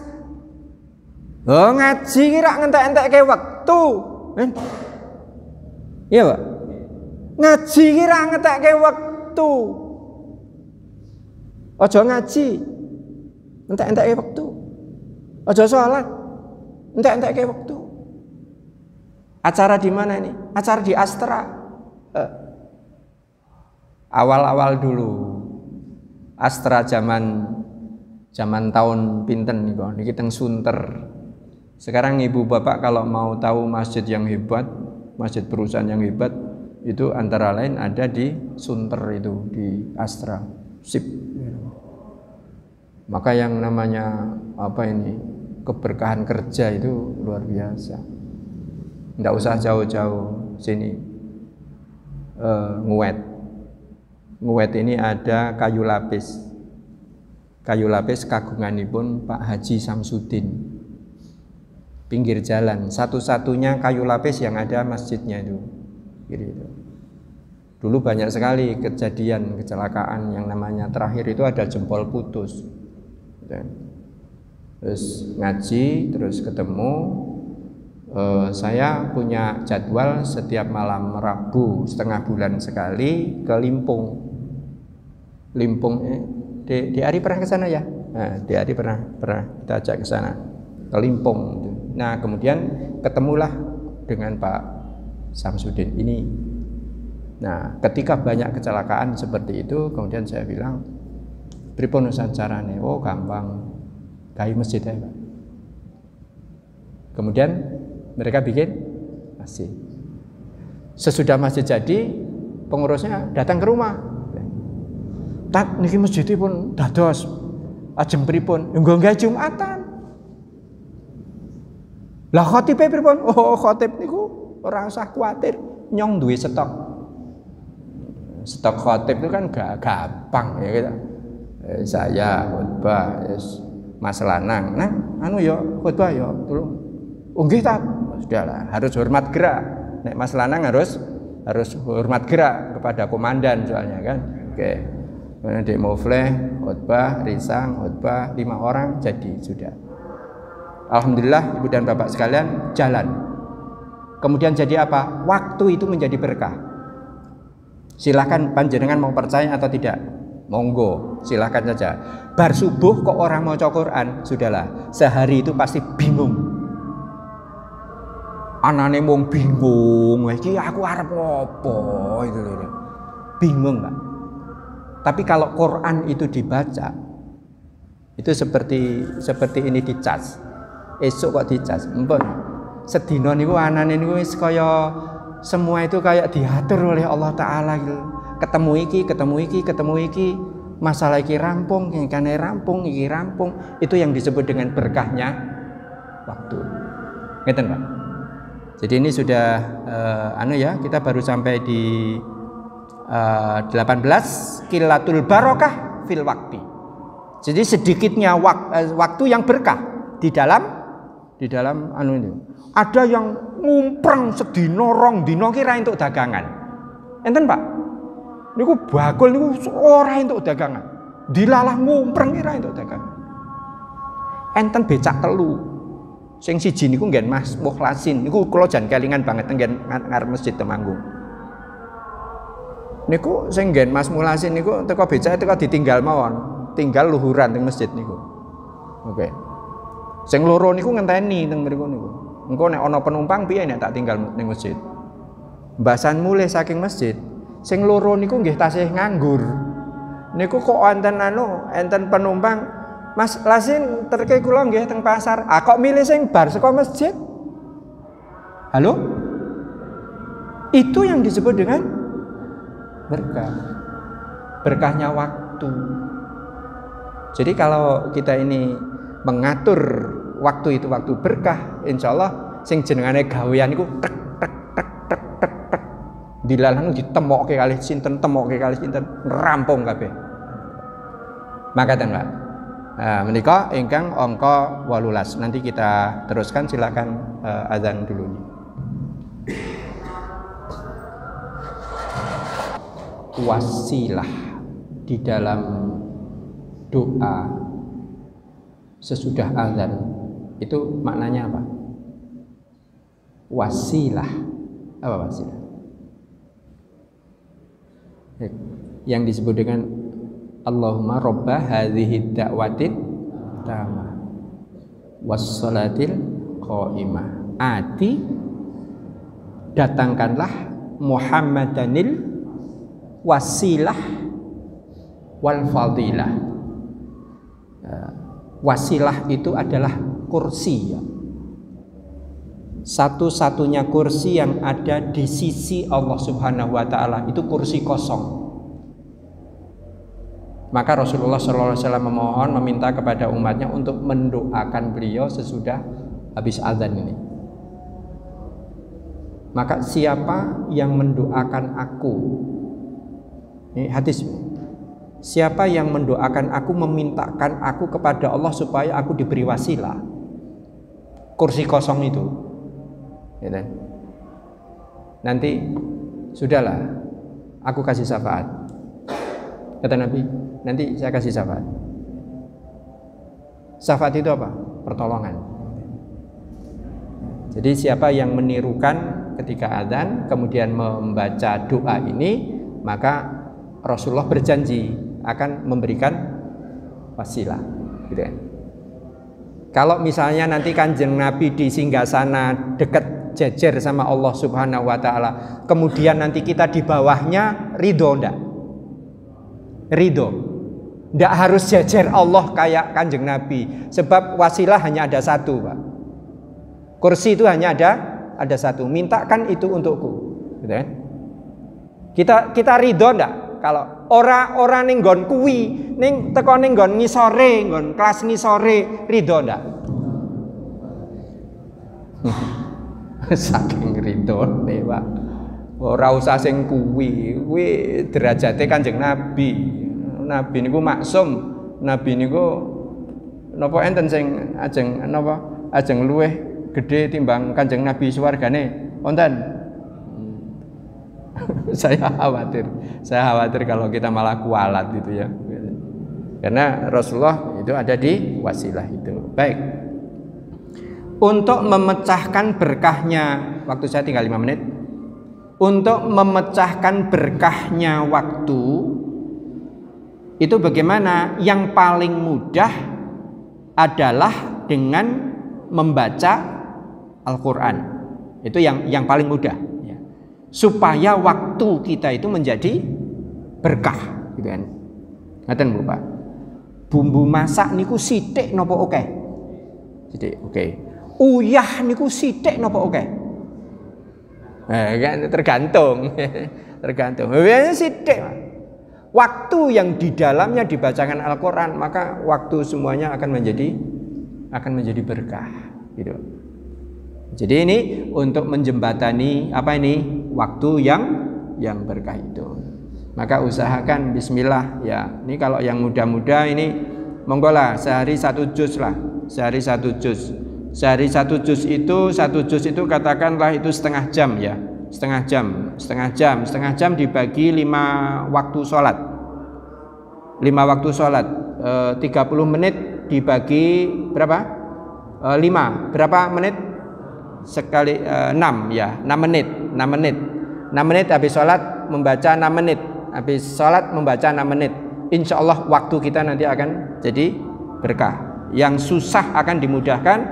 Ngaji kira ngentek-entek ke waktu. Iya Pak. Ngaji kira ngentek ke waktu. Ojo ngaji, entek-entek waktu. Ojo sholat, entek-entek waktu. Acara di mana ini? Acara di Astra. Awal-awal dulu, Astra zaman tahun pinten nih kok, niki teng Sunter. Sekarang ibu bapak kalau mau tahu masjid yang hebat, masjid perusahaan yang hebat, itu antara lain ada di Sunter itu di Astra. Sip. Maka yang namanya apa ini keberkahan kerja itu luar biasa. Nggak usah jauh-jauh sini. Nguet ini ada kayu lapis. Kayu lapis kagunganipun Pak Haji Samsudin. Pinggir jalan, satu-satunya kayu lapis yang ada masjidnya itu. Gitu. Dulu banyak sekali kejadian kecelakaan yang namanya terakhir itu ada jempol putus. Terus ngaji, terus ketemu. Saya punya jadwal setiap malam Rabu setengah bulan sekali ke Limpung. Di Ari pernah ke sana ya? Nah, di Ari pernah kita ajak ke sana ke Limpung. Nah kemudian ketemulah dengan Pak Samsudin ini. Nah ketika banyak kecelakaan seperti itu, kemudian saya bilang, pripun carane? Oh gampang, kayu masjid ya Pak. Kemudian mereka bikin masjid. Sesudah masjid jadi, pengurusnya datang ke rumah. Tak niki masjidipun dados ajeng pripun? Nggih Jumatan. Lah khotibe pripun? Oh khotib niku ora usah kuwatir, nyong duwe stok. Stok khotib itu kan gak gampang ya gitu. Saya khotbah Mas Lanang anu ya khotbah ya tolong nggih ta sudahlah harus hormat gerak nek Mas Lanang harus hormat gerak kepada komandan soalnya kan oke kemudian Dek Mufleh khotbah risang khotbah 5 orang jadi sudah alhamdulillah ibu dan bapak sekalian jalan kemudian jadi apa waktu itu menjadi berkah silahkan panjenengan mau percaya atau tidak monggo silahkan saja bar subuh kok orang mau Quran sudahlah sehari itu pasti bingung anane mung bingung iki aku arep apa itu lho bingung Pak tapi kalau Quran itu dibaca itu seperti ini dicas esok kok dicas empun sedina niku anane niku wis kaya semua itu kayak diatur oleh Allah Ta'ala gitu. Ketemu iki masalah iki rampung, iki rampung, iki rampung. Itu yang disebut dengan berkahnya waktu. Ngeten, Pak. Jadi ini sudah kita baru sampai di 18 qillatul barokah fil wakti. Jadi sedikitnya waktu yang berkah di dalam ini. Ada yang ngumpreng sedina rong dina kira entuk dagangan. Enten, Pak. Niku bakul niku ora entuk dagangan. Dilalah ngumpreng kira entuk dagangan. Enten becak telu. Sing siji niku nggen Mas Mukhlasin. Niku kula jan kelingan banget nggen ngarep Masjid Temanggung. Niku sing nggen Mas Mukhlasin niku teko becak teko ditinggal mawon. Tinggal luhuran teng masjid niku. Oke. Sing loro niku ngenteni teng mriku niku. Engko nek ana penumpang piye nek tak tinggal ning masjid. Mbasan mulih saking masjid. Sing loro niku nggih tasih nganggur. Niku kok enten penumpang, Mas Lasin terke kula nggih teng pasar. Ah kok milih sing bar saka masjid? Halo? Itu yang disebut dengan berkah. Berkahnya waktu. Jadi kalau kita ini mengatur waktu itu waktu berkah, insya Allah sing jenengane gawean iku tek dilalah ditemokke kalih sinten rampung kabeh. Makaten, Pak. Nah, menika ingkang angka 18. Nanti kita teruskan, silakan azan dulu. Wasilah di dalam doa sesudah azan itu maknanya apa? Wasilah. Apa wasilah? Yang disebut dengan Allahumma robba hadhihi da'watin tamah wassalatil qaimah. Ati datangkanlah Muhammadanil wasilah wal fadilah. Wasilah itu adalah kursi ya. Satu-satunya kursi yang ada di sisi Allah Subhanahu wa taala itu kursi kosong. Maka Rasulullah SAW memohon, meminta kepada umatnya untuk mendoakan beliau sesudah habis azan ini. Maka siapa yang mendoakan aku? Ini hadis. Siapa yang mendoakan aku, memintakan aku kepada Allah supaya aku diberi wasilah. Kursi kosong itu. Ya kan? Nanti sudahlah, aku kasih syafaat. Kata Nabi, nanti saya kasih syafaat. Syafaat itu apa? Pertolongan. Jadi siapa yang menirukan ketika adzan kemudian membaca doa ini, maka Rasulullah berjanji akan memberikan wasilah, gitu kan. Kalau misalnya nanti Kanjeng Nabi di singgasana dekat jejer sama Allah Subhanahu wa taala, kemudian nanti kita di bawahnya, ridho ndak? Ridho. Ndak harus jejer Allah kayak Kanjeng Nabi, sebab wasilah hanya ada satu, Pak. Kursi itu hanya ada satu. Mintakan itu untukku, gitu kan. Kita ridho ndak? Kalau ora ning nggon kuwi, ning teko ning nggon ngisore, nggon kelas ngisore, ridho ndak? Saking ridhone, Pak. Ora usah sing kuwi derajate Kanjeng Nabi. Nabi niku maksum. Nabi niku napa enten sing ajeng luweh gedhe timbang Kanjeng Nabi swargane? Wonten. Saya khawatir kalau kita malah kualat gitu ya. Karena Rasulullah itu ada di wasilah itu. Baik. Untuk memecahkan berkahnya, waktu saya tinggal 5 menit. Untuk memecahkan berkahnya waktu itu bagaimana? Yang paling mudah adalah dengan membaca Al-Qur'an. Itu yang paling mudah. Supaya waktu kita itu menjadi berkah, gitu kan. Ngaten Bu Pak. Bumbu masak niku sithik napa oke? Sithik, oke. Uyah niku sithik napa oke? Kan tergantung. Tergantung. Biasanya sithik. waktu yang di dalamnya dibacakan Al-Quran, maka waktu semuanya akan menjadi berkah gitu. Jadi ini untuk menjembatani apa ini waktu yang berkah itu. Maka usahakan bismillah ya. Ini kalau yang muda-muda ini monggo lah sehari 1 juz lah. Sehari 1 juz. Sehari 1 juz itu katakanlah itu setengah jam ya. Setengah jam dibagi 5 waktu sholat. 5 waktu sholat 30 menit dibagi berapa? 5 berapa menit? Sekali 6 ya, 6 menit 6 menit habis sholat membaca 6 menit, habis sholat membaca 6 menit. Insya Allah waktu kita nanti akan jadi berkah. Yang susah akan dimudahkan,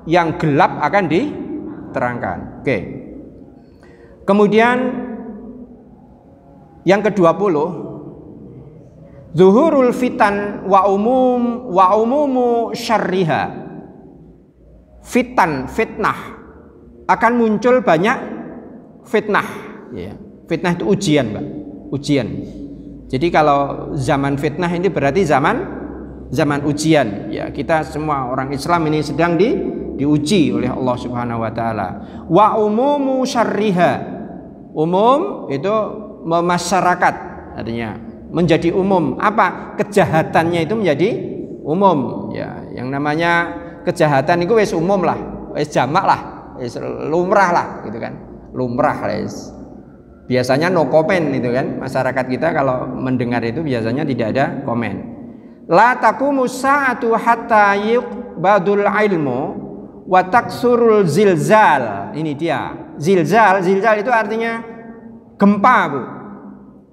yang gelap akan diterangkan. Oke. Kemudian yang ke-20, zuhurul fitan wa umumu syarriha. Fitnah akan muncul banyak fitnah ya. Fitnah itu ujian, Mbak. Ujian. Jadi kalau zaman fitnah ini berarti zaman ujian ya. Kita semua orang Islam ini sedang diuji oleh Allah Subhanahu wa taala. Wa umumu syarriha. Umum itu masyarakat, artinya menjadi umum. Apa? Kejahatannya itu menjadi umum ya. Yang namanya kejahatan itu wis umum lah, wis jamak lah, wis lumrah lah gitu kan. Lumrah wis. Biasanya no comment itu kan. Masyarakat kita kalau mendengar itu biasanya tidak ada komen. La taqumu sa'atu hatta yuqbadul ilmu wa taksurul zilzal. Ini dia. Zilzal itu artinya gempa, Bu.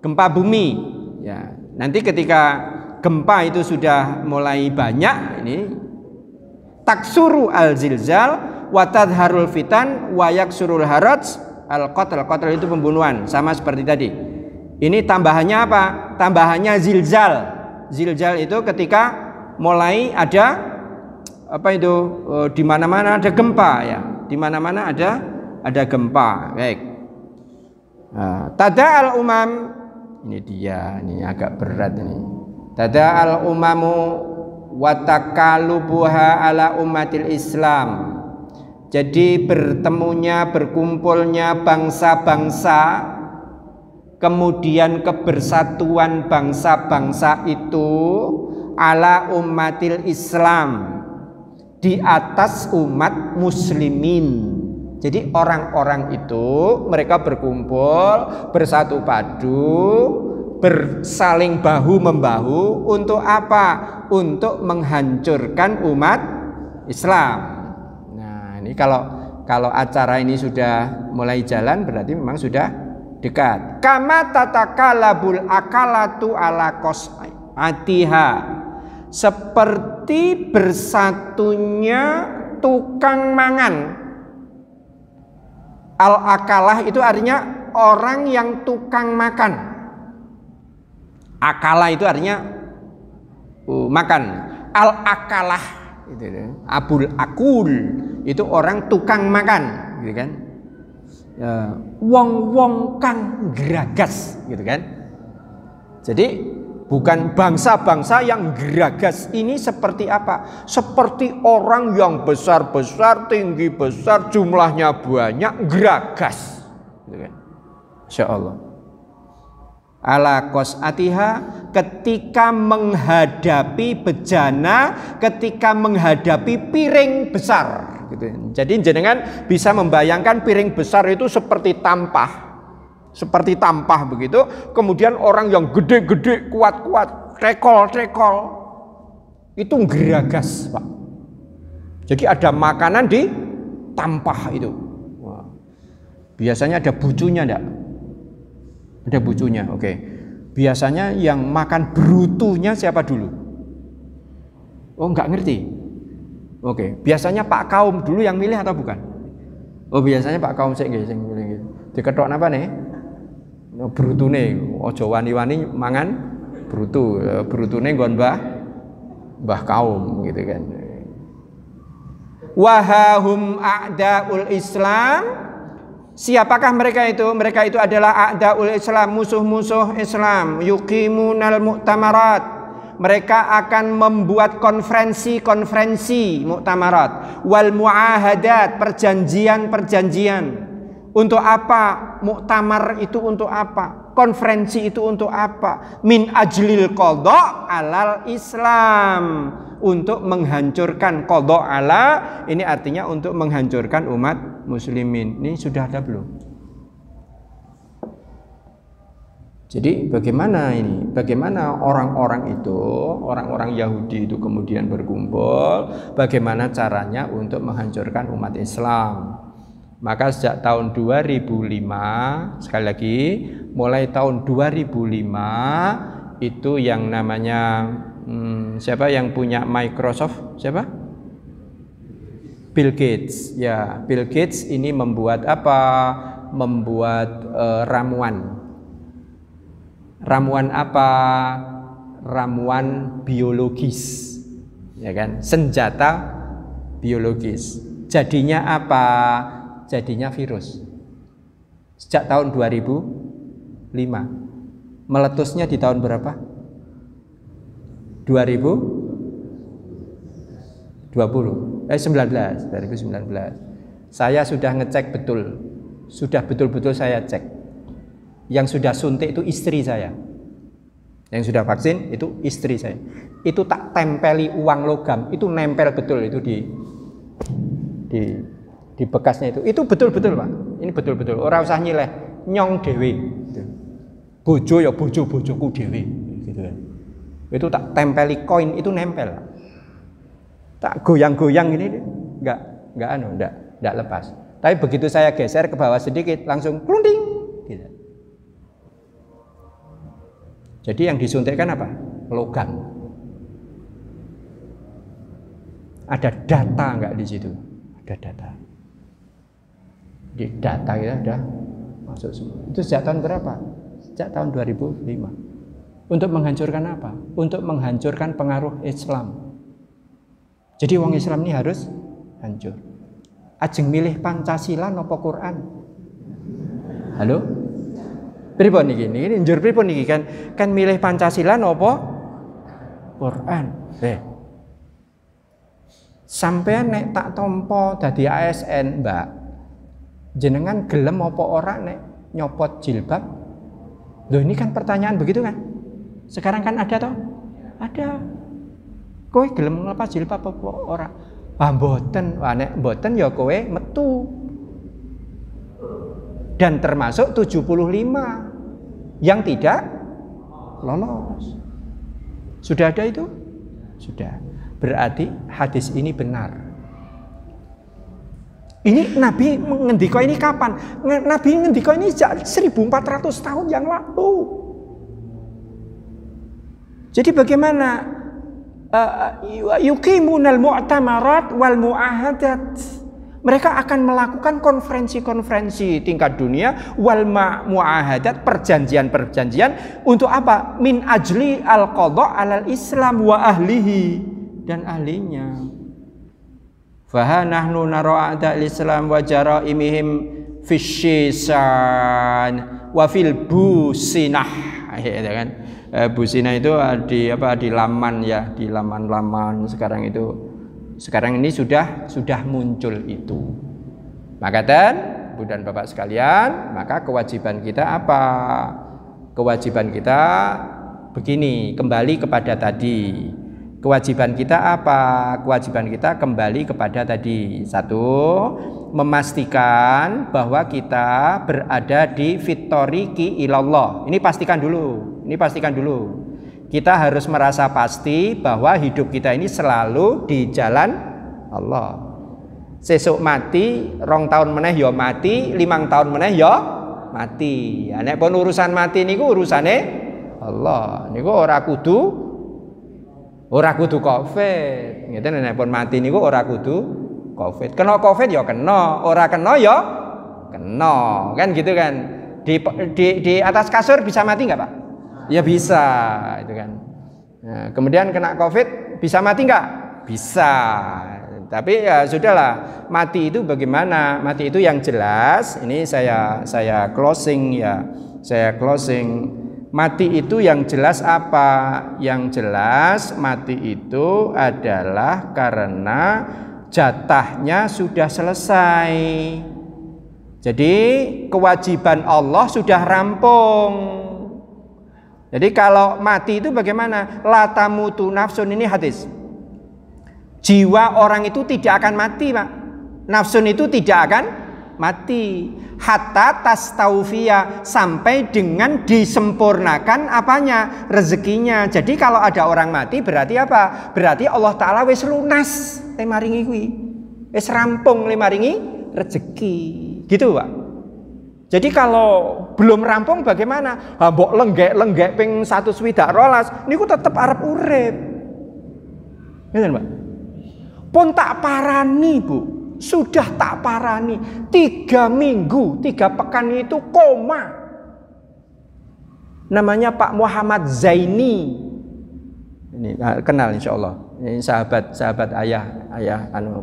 Gempa bumi. Ya, nanti ketika gempa itu sudah mulai banyak, ini taksuru al zilzal wa tadharul fitan wa yaksurul haraj al qatl. Qatl itu pembunuhan, sama seperti tadi. Ini tambahannya apa? Tambahannya zilzal. Zilzal itu ketika mulai ada apa itu di mana-mana ada gempa ya. Di mana-mana ada gempa. Baik. Nah, tada al umam, ini dia, ini agak berat ini. Tada al umamu watakalubuha ala umatil Islam. Jadi berkumpulnya bangsa-bangsa, kemudian kebersatuan bangsa-bangsa itu ala umatil Islam, di atas umat muslimin. Jadi orang-orang itu mereka berkumpul, bersatu padu, bersaling bahu membahu untuk apa? Untuk menghancurkan umat Islam. Nah, ini kalau acara ini sudah mulai jalan berarti memang sudah dekat. Kama tatakalabul akalatu ala qas'atiha. Seperti bersatunya tukang mangan. Al-akalah itu artinya orang yang tukang makan. Akalah itu artinya makan. Al-akalah itu abul akul itu orang tukang makan, gitu kan? Ya, wong-wong kang geragas, gitu kan? Jadi bukan bangsa-bangsa yang geragas ini seperti apa? Seperti orang yang besar-besar, tinggi besar, jumlahnya banyak, geragas. Gitu kan? Insya Allah. Ala qas'atiha, ketika menghadapi bejana, ketika menghadapi piring besar. Gitu. Jadi jenengan bisa membayangkan piring besar itu seperti tampah. Seperti tampah begitu, kemudian orang yang gede-gede, kuat-kuat, trekol itu geragas, Pak. Jadi ada makanan di tampah itu. Wah. Biasanya ada bucunya enggak? Ada bucunya, oke. Biasanya yang makan brutunya siapa dulu? Oh, enggak ngerti. Oke, biasanya Pak Kaum dulu yang milih atau bukan? Oh, biasanya Pak Kaum sing milih. Diketok napa nih? Brutune, ojo wani-wani mangan brutune nggon Mbah Kaum gitu kan. Wahahum a'daul Islam Siapakah mereka itu? Mereka itu adalah a'daul Islam, musuh-musuh Islam. Yuqimunal mu'tamarat. Mereka akan membuat konferensi-konferensi mu'tamarat. Wal mu'ahadat, perjanjian-perjanjian. Untuk apa? Muktamar itu untuk apa? Konferensi itu untuk apa? Min ajlil qadha alal Islam. Untuk menghancurkan qadha ala, ini artinya untuk menghancurkan umat muslimin. Ini sudah ada belum? Jadi bagaimana ini? Bagaimana orang-orang itu, orang-orang Yahudi itu kemudian berkumpul, bagaimana caranya untuk menghancurkan umat Islam? Maka sejak tahun 2005, sekali lagi, mulai tahun 2005 itu yang namanya siapa yang punya Microsoft? Siapa? Bill Gates. Ya, Bill Gates ini membuat apa? Membuat ramuan. Ramuan apa? Ramuan biologis. Ya kan? Senjata biologis. Jadinya apa? Jadinya virus. Sejak tahun 2005. Meletusnya di tahun berapa? 2019. Saya sudah ngecek betul. Sudah betul-betul saya cek. Yang sudah suntik itu istri saya. Yang sudah vaksin itu istri saya. Itu tak tempeli uang logam, itu nempel betul itu di bekasnya itu. Itu betul-betul, Pak. Ini betul-betul. Ora usah nyileh, nyong dewe. Gitu. Bojo ya bojoku dewe, gitu kan. Itu tak tempeli koin, itu nempel. Tak goyang-goyang ini enggak lepas. Tapi begitu saya geser ke bawah sedikit langsung klunding gitu. Jadi yang disuntikkan apa? Logam. Ada data enggak di situ? Ada data. Di data kita ada masuk semua. Itu sejak tahun berapa? Sejak tahun 2005. Untuk menghancurkan apa? Untuk menghancurkan pengaruh Islam. Jadi wong Islam ini harus hancur. Ajeng milih Pancasila nopo Quran? Halo? Pripun niki? Niki njur pripun niki kan milih Pancasila nopo Quran? Sampeyan nek tak tompo dadi ASN, Mbak. Jenengan gelem apa ora nek nyopot jilbab? Loh ini kan pertanyaan begitu kan? Sekarang kan ada toh? Ada. Kowe gelem nglepas jilbab apa ora? Ah mboten. Wah nek mboten ya kowe metu. Dan termasuk 75 yang tidak lolos. Sudah ada itu? Sudah. Berarti hadis ini benar. Ini Nabi ngendika ini kapan? Nabi ngendika ini 1400 tahun yang lalu. Jadi bagaimana yuqimunal mu'tamarat wal mu'ahadat. Mereka akan melakukan konferensi-konferensi tingkat dunia wal mu'ahadat, perjanjian-perjanjian untuk apa? Min ajli al-qadha 'alal Islam wa ahlihi, dan ahlinya. Fa nahnu nara a'da'il Islam wa jaraimihim fisyisan wa fil businah. Ya kan? Busina itu di laman ya, di laman-laman sekarang ini sudah muncul itu. Maka Bu dan Bapak sekalian, maka kewajiban kita apa? Kewajiban kita begini, kembali kepada tadi. Kewajiban kita apa? Kewajiban kita kembali kepada tadi. Satu, memastikan bahwa kita berada di fitoriki ilallah. Ini pastikan dulu. Kita harus merasa pasti bahwa hidup kita ini selalu di jalan Allah. Sesuk mati, 2 tahun meneh ya mati, 5 tahun meneh ya mati. Ya nek pun urusan mati niku urusane Allah. Niku ora kudu Covid. Ngeten nek pun mati niku ora kudu Covid. Kena Covid ya kena, ora kena ya kena. Kan gitu kan. Di atas kasur bisa mati enggak, Pak? Ya bisa, itu kan. Nah, kemudian kena Covid bisa mati enggak? Bisa. Tapi ya sudahlah, mati itu bagaimana? Mati itu yang jelas, ini saya closing ya. Saya closing. Mati itu yang jelas apa? Yang jelas mati itu adalah karena jatahnya sudah selesai. Jadi kewajiban Allah sudah rampung. Jadi kalau mati itu bagaimana? La tamutu nafsun, ini hadis. Jiwa orang itu tidak akan mati, Pak. Nafsun itu tidak akan mati. Hatta tastaufia, sampai dengan disempurnakan apanya? Rezekinya. Jadi kalau ada orang mati berarti apa? Berarti Allah Ta'ala wis lunas maringi kuwi. Wis rampung maringi rezeki. Gitu, Pak. Jadi kalau belum rampung bagaimana? Mbok lenggek-lenggek ping 112 niku tetep arep urip. Ngeten, Pak. Pun tak parani, Bu. Sudah tak parani. 3 minggu, 3 pekan itu koma. Namanya Pak Muhammad Zaini. Ini kenal insya Allah. Ini sahabat ayah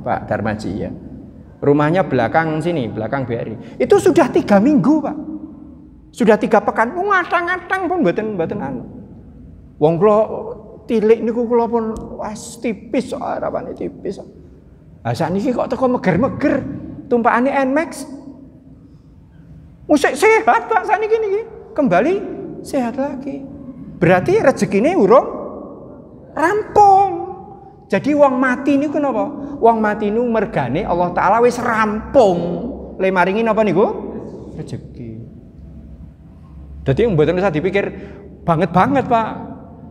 Pak Darmaji ya. Rumahnya belakang sini, belakang BRI. Itu sudah 3 minggu, Pak. Sudah 3 pekan. Ngatang-ngatang pun mboten anu. Wong kula tilik niku kula pun tipis kok harapane tipis. Lah sakniki kok teko meger-meger, tumpakane Nmax. Musik sehat Pak sakniki niki. Kembali sehat lagi. Berarti rezekine urung rampung. Jadi wong mati niku napa? Wong mati niku mergane Allah Taala wis rampung. Le maringi napa niku? Rezeki. Dadi mboten usah dipikir banget Pak.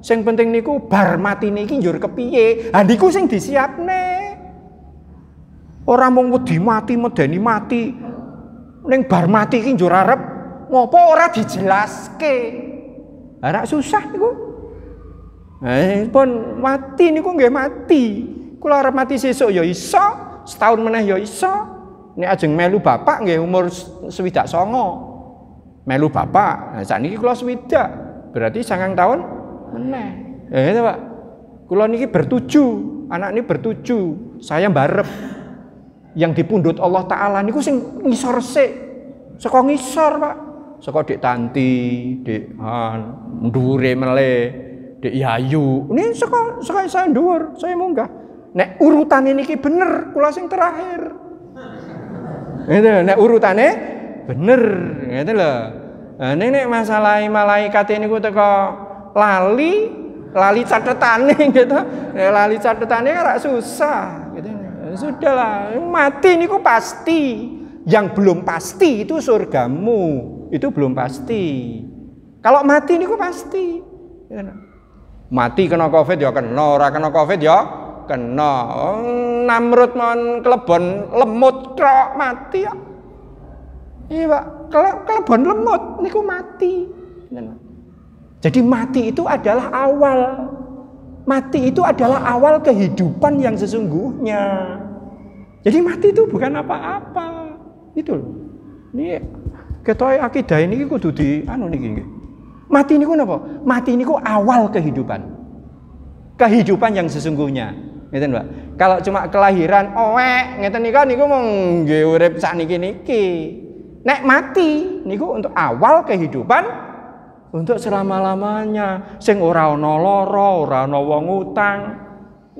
Sing penting niku bar mati niki njur kepiye? Ha niku sing disiapne. Ora mung wedi mati medeni mati. Ning bar mati iki njur arep ngopo ora dijelaske. Ora susah niku. Pun mati niku nggih mati. Kula arep mati sesuk ya iso, setahun meneh ya iso. Nek ajeng melu bapak nggih umur 69. Melu bapak. Nah sakniki kula 70. Berarti 9 tahun meneh. Itu Pak. Kula niki bertuju, anak ini bertuju. Saya mbarep yang dipundhut Allah Taala niku sing ngisor resik. Saka ngisor, Pak. Saka Dik Tanti, Dik ndhuwure meleh, Dik Yayu. Ini saka saya dhuwur, saya munggah. Nek urutane niki bener, kula sing terakhir. Itu nek urutane bener, gitu lho. Nah, nek masalah malaikat niku teko lali catetane gitu. Lali catetane ora susah gitu. Sudahlah, mati niku pasti. Yang belum pasti itu surgamu. Itu belum pasti. Kalau mati niku pasti. Mati kena Covid ya kena, ora kena Covid ya kena. Namrud mon kelebon lemut kok mati ya. Iya, Pak. Kelebon lemut niku mati. Jadi mati itu adalah awal. Mati itu adalah awal kehidupan yang sesungguhnya. Jadi mati itu bukan apa-apa. Itu loh. Ini ketoke akidah ini kudu di anu niki nggih. Mati niku napa? Mati niku awal kehidupan. Kehidupan yang sesungguhnya. Ngeten, Pak. Kalau cuma kelahiran ngeten niku mung nggih urip sakniki niki. Nek mati niku untuk awal kehidupan untuk selama-lamanya. Sing ora ana lara, ora ana wong utang.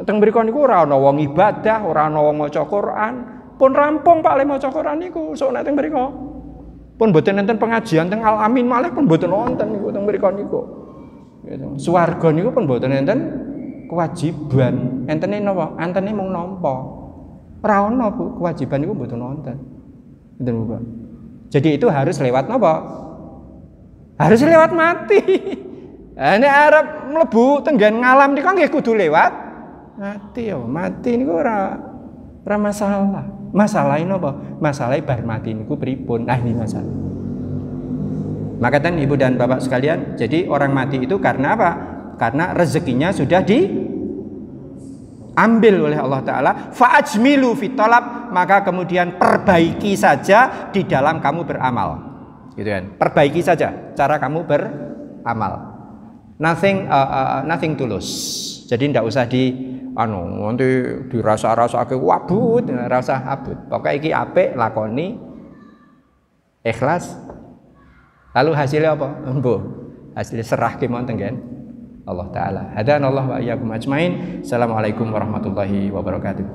Teng mriku niku ora ana wong ibadah, ora ana wong maca Quran. Pun rampung Pak le maca Quran niku sok nek teng mriku. Pun mboten enten pengajian teng Al Amin malih pun mboten wonten niku teng mriku niku. Gitu. Swarga niku pun mboten enten kewajiban. Entene napa? Antene mung nampa. Ora ana Bu, kewajiban niku mboten wonten. Ngoten Bu, Pak. Jadi itu harus lewat napa? Harus lewat mati. Nek arep mlebu tenggen ngalam niku nggih kudu lewat mati ya. Mati niku ora masalah. Masalah napa? Masalah bar mati niku pripun? Nah ini masalah. Maka kan Ibu dan Bapak sekalian, jadi orang mati itu karena apa? Karena rezekinya sudah diambil oleh Allah Ta'ala. Fa'ajmilu fitolab, maka kemudian perbaiki saja di dalam kamu beramal. Gitu kan? Perbaiki saja cara kamu beramal. Nothing to lose. Jadi tidak usah nanti dirasa-rasake wabut, rasa abut. Pokoke iki apik lakoni ikhlas. Lalu hasilnya apa? Mbuh. Hasilnya serah kemawon kan Allah taala. Hadanallahu wa iyyakum ajmain. Assalamualaikum warahmatullahi wabarakatuh.